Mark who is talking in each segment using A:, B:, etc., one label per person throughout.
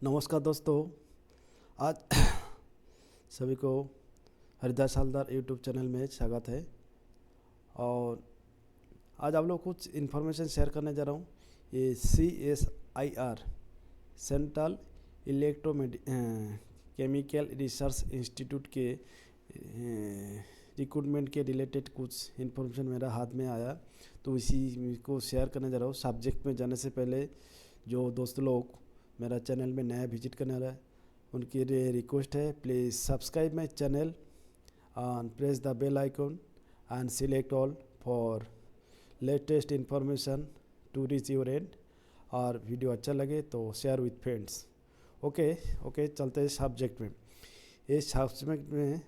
A: नमस्कार दोस्तों। आज सभी को हरिदास हालदार यूट्यूब चैनल में स्वागत है। और आज आप लोग कुछ इन्फॉर्मेशन शेयर करने जा रहा हूँ। ये CSIR central chemical research institute के रिक्रूटमेंट के रिलेटेड कुछ इन्फॉर्मेशन मेरा हाथ में आया, तो इसी को शेयर करने जा रहा हूँ। सब्जेक्ट में जाने से पहले जो दोस्त लोग मेरा चैनल में नया विजिट करने वाला है, उनकी रिक्वेस्ट है, please subscribe my channel and press the bell icon and select all for latest information to reach your end। और वीडियो अच्छा लगे तो शेयर विथ फ्रेंड्स। ओके, चलते हैं सब्जेक्ट में। इस सब्जेक्ट में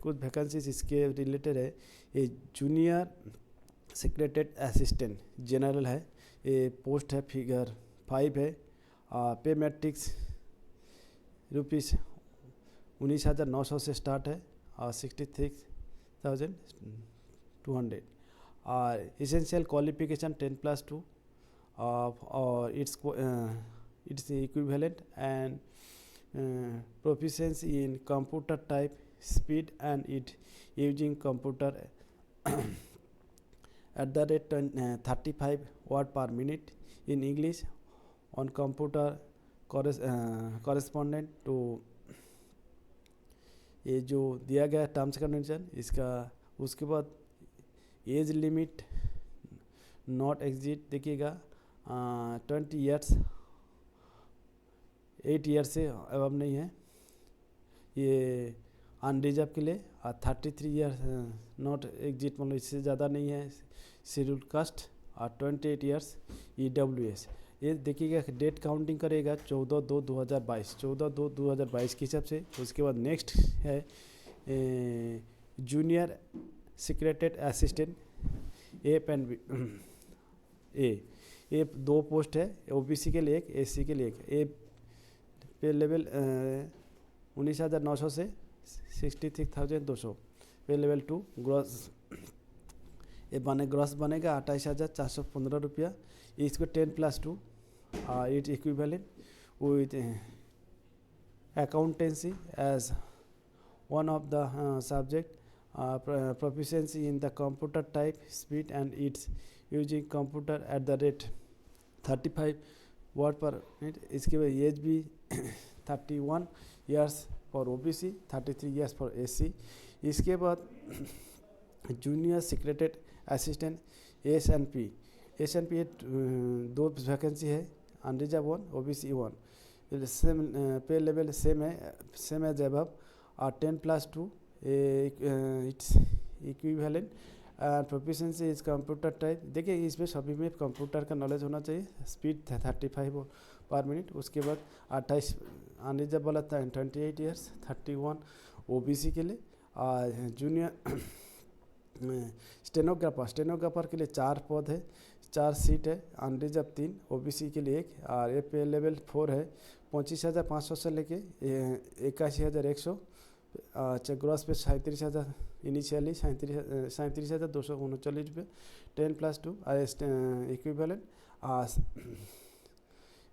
A: कुछ वैकेंसीज इसके रिलेटेड है। ये जूनियर सेक्रेटरी असिस्टेंट जनरल है। ये पोस्ट है फिगर 5 है। पे मैट्रिक्स ₹19,900 से स्टार्ट है और 63,200। और इसेंशियल क्वालिफिकेशन 10+2 और its equivalent and proficiency in computer type speed and it using computer at the rate 35 word per minute in English on computer correspondent to ये जो दिया गया टर्म्स कंडीशन इसका। उसके बाद एज लिमिट नॉट एग्जिट देखिएगा 20 years, 8 years से अब नहीं है ये अनरिजर्व के लिए। और 33 ईयर्स नॉट एग्जिट मतलब इससे ज़्यादा नहीं है शेड्यूल कास्ट। और 28 ईयर्स EWS। ये देखिएगा डेट काउंटिंग करेगा 14/2/2022, 14/2/2022 के हिसाब से। उसके बाद नेक्स्ट है जूनियर सेक्रेटरी असिस्टेंट A ये 2 पोस्ट है, OBC के लिए एक, SC के लिए एक। ए पे लेवल 19,900 से 63,200। पे लेवल 2 ग्रॉस ग्रॉस बनेगा 28,415 रुपया। इसको 10+2 it equivalent with accountancy as one of the subject. Proficiency in the computer type speed and it's using computer at the rate 35 word per minute. इसके बाद एज भी 31 years for OBC, 33 years for SC। इसके बाद junior secretary assistant SNP ये 2 vacancy है, unreserved 1, OBC 1। Same पे level same as above. और 10+2 its equivalent and proficiency is computer type. देखिए इसमें सभी में कंप्यूटर का नॉलेज होना चाहिए। स्पीड 35 पर मिनट। उसके बाद 28 अनरिजर्व वाला था 28 ईयर्स, 31 OBC के लिए। और जूनियर स्टेनोग्राफर के लिए 4 पद है, 4 सीट है, अनरिजर्व 3, OBC के लिए 1। और ये पे लेवल 4 है, 25,500 से लेके 81,100। ग्रॉस पे 37,000 इनिशियली 37,239 रुपये। 10+2 इक्विवेलेंट।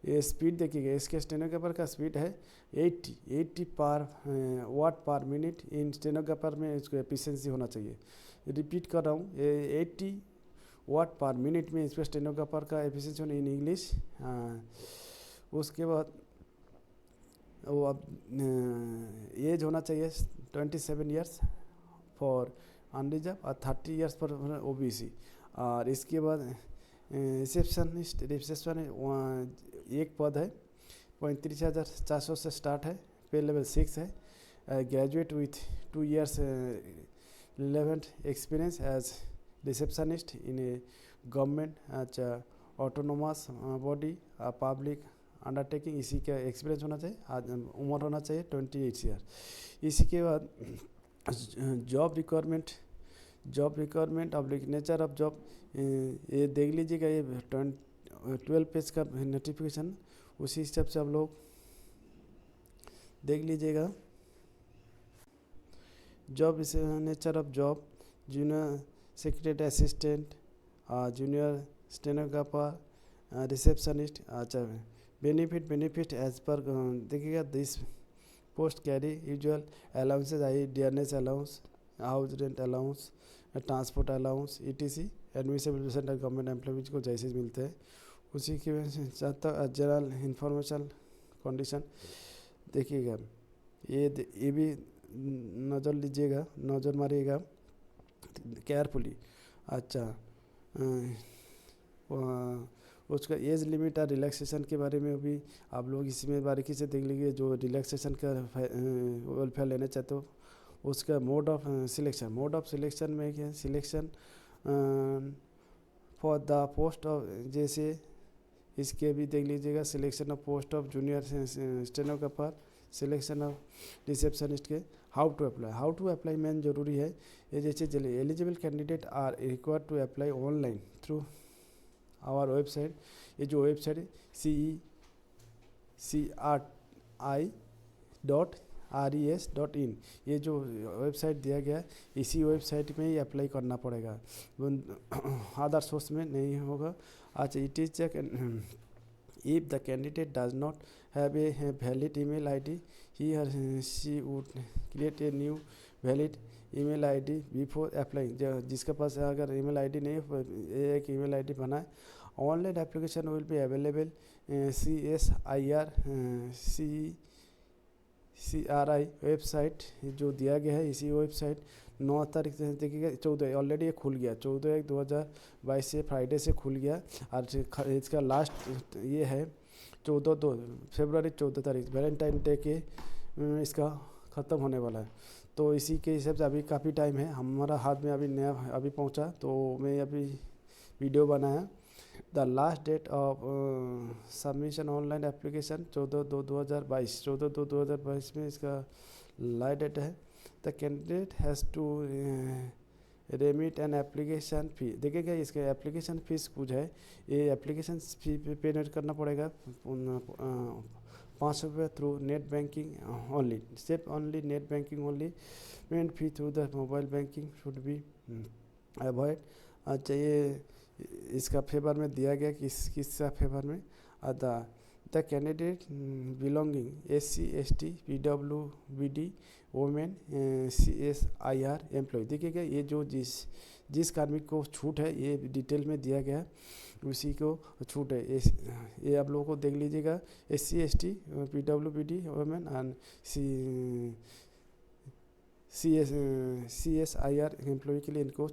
A: ये स्पीड देखिएगा, इसके स्टेनोग्राफर का स्पीड है 80 पर वाट पर मिनट। इन स्टेनोग्राफर में इसको एफिशिएंसी होना चाहिए। रिपीट कर रहा हूँ, ये 80 वाट पर मिनट में इसको स्टेनोग्राफर का एफिशिएंसी होना इन इंग्लिश। उसके बाद वो अब एज होना चाहिए 27 ईयर्स फॉर अनरिजर्व और 30 ईयर्स फॉर OBC। और इसके बाद रिसेप्शन 1 पद है, 35,400 से स्टार्ट है। पे लेवल 6 है। Graduate with 2 years relevant experience as receptionist in a government autonomous body public undertaking. इसी का एक्सपीरियंस होना चाहिए। उम्र होना चाहिए 28 ईयर। इसी के बाद job requirement of nature of job ये देख लीजिएगा। ये 12 पेज का नोटिफिकेशन, उसी हिसाब से आप लोग देख लीजिएगा। जॉब इस nature of job junior secretary assistant, junior stenographer, receptionist. अच्छा, बेनिफिट एज पर देखिएगा this post carry usual allowances I dearness allowance, house rent allowance, transport allowance ETC admissible central government employees को जैसे मिलते हैं उसी के general information condition. देखिएगा ये भी नज़र लीजिएगा, नज़र मारिएगा केयरफुली। अच्छा उसका एज लिमिट और रिलैक्सेशन के बारे में भी आप लोग इसमें बारीकी से देख लीजिए। जो रिलैक्सेशन का वेलफेयर लेना चाहते हो उसका मोड ऑफ सिलेक्शन में क्या selection for the post of, जैसे इसके भी देख लीजिएगा selection of post of junior stenographer, selection of receptionist के। हाउ टू अप्लाई मेन जरूरी है ये। जैसे चलिए eligible candidate are required to apply online through our website. ये जो वेबसाइट है CECRI.RES.in, ये जो वेबसाइट दिया गया इसी वेबसाइट में ही अप्लाई करना पड़ेगा, अदर सोर्स में नहीं होगा। अच्छा it is if the candidate does not have a valid email ID, he or she would create a new valid email ID before applying। जिसके पास अगर email ID नहीं है एक email ID बनाए। Online application will be available CSIR website जो दिया गया है इसी वेबसाइट 9 तारीख से देखिएगा 14 ऑलरेडी ये खुल गया 14/1/2022 से फ्राइडे से खुल गया। और इसका लास्ट ये है 14 फरवरी 14 तारीख वैलेंटाइन डे के इसका ख़त्म होने वाला है। तो इसी के हिसाब से अभी काफ़ी टाइम है, हमारा हाथ में अभी नया अभी पहुंचा तो मैं अभी वीडियो बनाया। The last date of submission online application 14/2/2022 में इसका लास्ट डेट है। The candidate has to remit an application fee. देखिएगा इसके एप्लीकेशन फ़ीस कुछ है, ये एप्लीकेशन फ़ी पेमेंट करना पड़ेगा 500 रुपये थ्रू नेट बैंकिंग ओनली, सिर्फ only net banking only. Payment fee through the mobile banking should be avoid. अच्छा ये इसका फेवर में दिया गया किसका फेवर में the candidate belonging SC ST PWBD women CSIR employ. देखिएगा ये जो जिस कार्मिक को छूट है ये डिटेल में दिया गया है उसी को छूट है। ये आप लोगों को देख लीजिएगा SC ST PWBD women and CSIR employee के लिए इनको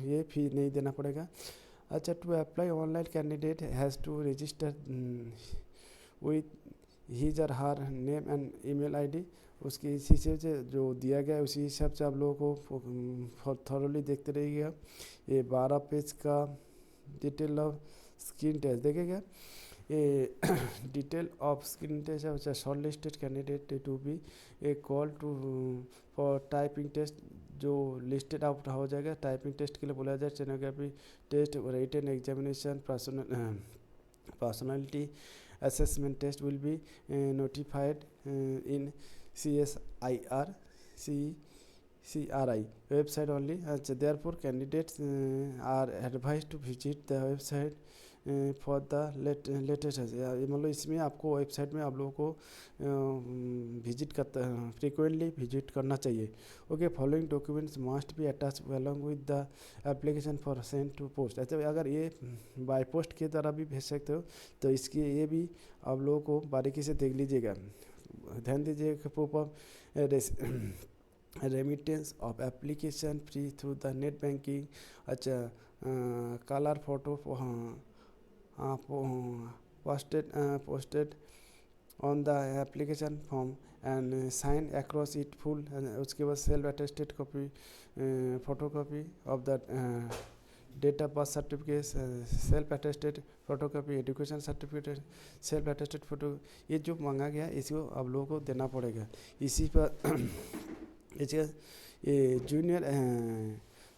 A: ये फी नहीं देना पड़ेगा। अच्छा to apply online candidate has to register with his और her name and email ID। उसके इसी से जो दिया गया है उसी हिसाब से आप लोगों को थॉरली देखते रहिएगा। ये 12 पेज का डिटेल ऑफ स्क्रीन टेस्ट देखेगा। ये डिटेल ऑफ स्क्रीन टेस्ट है। अच्छा shortlisted candidate to be a call to for typing test जो लिस्टेड आउट हो जाएगा टाइपिंग टेस्ट के लिए बोला जाए। Stenography test, written examination, personality assessment test will be notified in CSIR website only. Therefore candidates are advised to visit the website for the latest। मतलब इसमें आपको वेबसाइट में आप लोगों को विजिट करता फ्रीक्वेंटली विजिट करना चाहिए। Okay following documents must be attach along with the application for send to post. ऐसे अगर ये बाय पोस्ट की तरह भी भेज सकते हो तो इसकी ये भी आप लोगों को बारीकी से देख लीजिएगा, ध्यान दीजिएगा। Proof of remittance of application free through the net banking. अच्छा colour photo posted on the application form and sign across it full। उसके बाद self attested copy photocopy of the date of birth certificate, self attested photocopy education certificate, self attested photo, ये जो मांगा गया इसको आप लोगों को देना पड़ेगा। इसी पर इसका ये जूनियर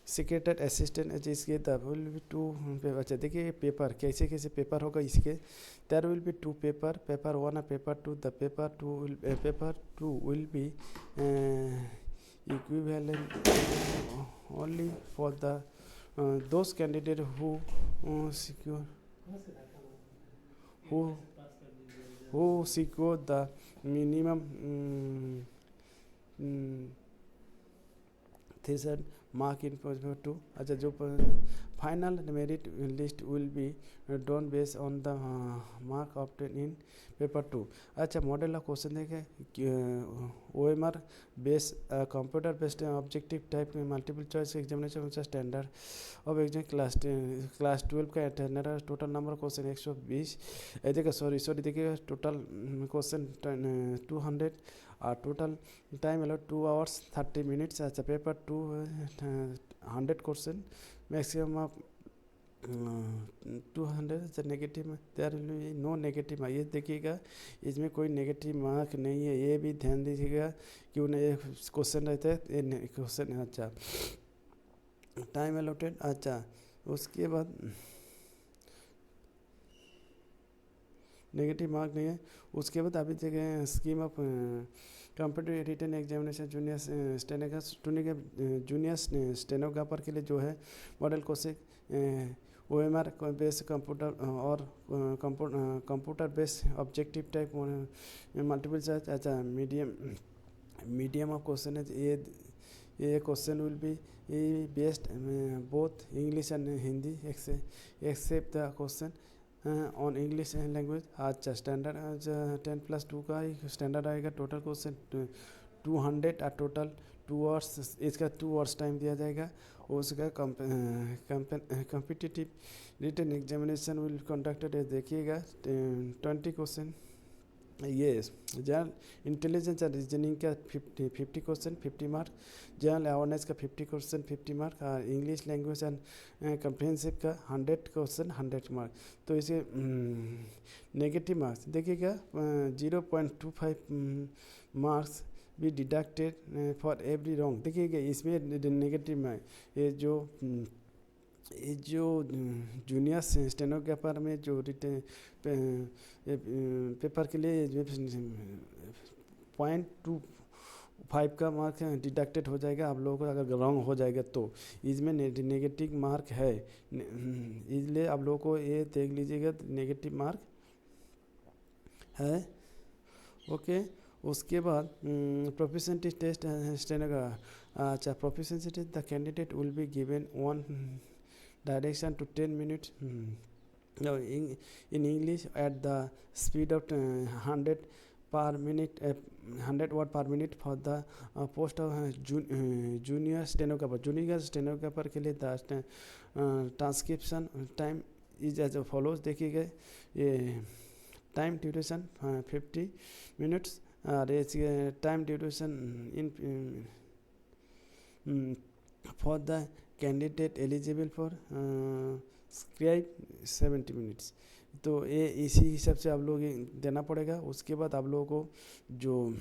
A: सेक्रेटरी असिस्टेंट जिसके विल बी 2 पेपर। अच्छा देखिए पेपर कैसे कैसे पेपर होगा इसके। देयर विल बी 2 पेपर 1 और paper 2। The paper 2 will be equivalent only for the those candidate who who secured the minimum threshold mark in paper 2. अच्छा जो final merit list will be done based on the mark obtain in paper 2. अच्छा model of question देखे OMR base computer based objective type multiple choice examination standard अब exam class 12 का attendance total number question 120 देखिए sorry देखिए total question 200 और total time allot 2 hours 30 minutes. अच्छा paper 2 100 question maximum of 200. अच्छा negative में there no negative mark. ये देखिएगा इसमें कोई नेगेटिव मार्क नहीं है, ये भी ध्यान दीजिएगा क्यों नहीं ये क्वेश्चन रहता है ये क्वेश्चन. अच्छा टाइम अलॉटेड. अच्छा उसके बाद नेगेटिव मार्क नहीं है. उसके बाद अभी देखें scheme of computer written examination junior stenographer के लिए जो है model question OMR based computer और computer based objective type multiple choice. अच्छा मीडियम ऑफ क्वेश्चन है ये question will be based both English and Hindi except the question on English language. अच्छा standard 10+2 का ही स्टैंडर्ड आएगा. टोटल क्वेश्चन 200 और total 2 hours इसका 2 hours टाइम दिया जाएगा. उसका competitive written examination will conducted देखिएगा 20 क्वेश्चन. ये जनरल इंटेलिजेंस एंड रीजनिंग का 50 क्वेश्चन 50 मार्क. जनरल अवेयरनेस का 50 क्वेश्चन 50 मार्क और इंग्लिश लैंग्वेज एंड कम्प्रिहेंसिव का 100 क्वेश्चन 100 मार्क. तो इसे नेगेटिव मार्क्स देखिएगा 0.25 marks be deducted for every wrong. देखिएगा इसमें नेगेटिव मार्क ये जो जूनियर स्टेनोग्राफर में जो रिटन पेपर के लिए 0.25 का मार्क डिडक्टेड हो जाएगा आप लोगों को अगर रॉन्ग हो जाएगा तो. इसमें नेगेटिव मार्क है इसलिए आप लोगों को ये देख लीजिएगा नेगेटिव मार्क है. ओके उसके बाद प्रोफिशिएंसी टेस्ट स्टेनोग्राफर. अच्छा proficiency test the candidate will be given 1 direction to 10 minutes no, in English at the speed of 100 per minute 100 word per minute for the post of junior stenographer. Junior stenographer के लिए the transcription time is as follows. देखिएगा ये time duration 50 minutes और ये time duration in for the candidate eligible for scribe 70 minutes. तो ये इसी हिसाब से आप लोग देना पड़ेगा. उसके बाद आप लोगों को जो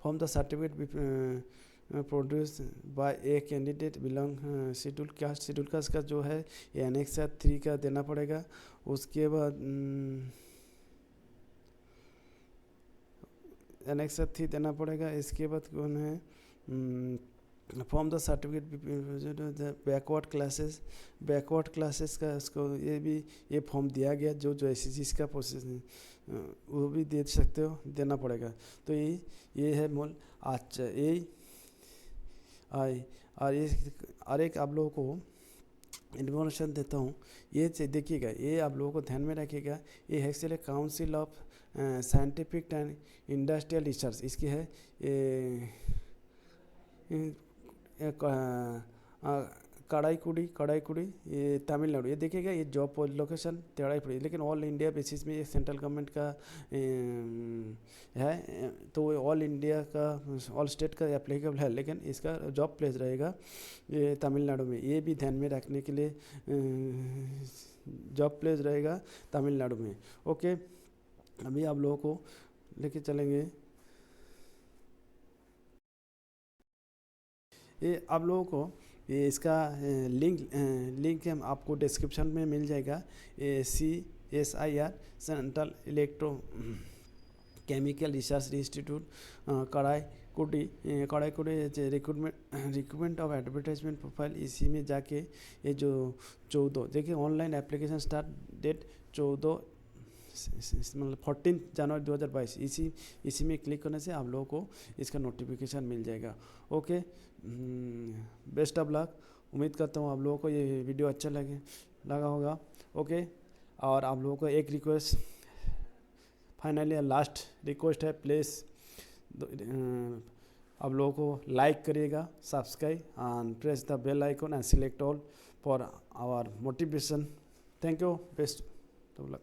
A: form the certificate produce by a candidate belong schedule caste का जो है ये एनेक्स 3 का देना पड़ेगा. उसके बाद एनेक्स 3 देना पड़ेगा. इसके बाद कौन है form the certificate backward classes का इसको ये भी ये फॉर्म दिया गया जो ऐसी चीज़ का प्रोसेस वो भी दे सकते हो देना पड़ेगा. तो ये है मूल. अच्छा ये और एक आप लोगों को इन्फॉर्मेशन देता हूँ. ये देखिएगा ये आप लोगों को ध्यान में रखिएगा. ये है actually council of scientific and industrial research इसकी है. कड़ाईकुड़ी ये तमिलनाडु. ये देखिएगा ये जॉब लोकेशन तेड़ाईपुरी लेकिन ऑल इंडिया बेसिस में ये सेंट्रल गवर्नमेंट का है. तो ऑल इंडिया का ऑल स्टेट का एप्लीकेबल है लेकिन इसका जॉब प्लेस रहेगा ये तमिलनाडु में. ये भी ध्यान में रखने के लिए जॉब प्लेस रहेगा तमिलनाडु में. ओके अभी आप लोगों को लेके चलेंगे. ये आप लोगों को ये इसका लिंक हम आपको डिस्क्रिप्शन में मिल जाएगा. CSIR central electro chemical research institute Karaikudi recruitment of advertisement profile. इसी में जाके ये जो 14 देखिए ऑनलाइन एप्लीकेशन स्टार्ट डेट 14 मतलब 14 जनवरी 2022 इसी में क्लिक करने से आप लोगों को इसका नोटिफिकेशन मिल जाएगा। Okay, best of luck. उम्मीद करता हूँ आप लोगों को ये वीडियो अच्छा लगा होगा। ओके, और आप लोगों को एक रिक्वेस्ट, फाइनली लास्ट रिक्वेस्ट है, प्लीज़ आप लोगों को लाइक करिएगा, subscribe and press the bell icon and select all for our motivation. Thank you, best of luck.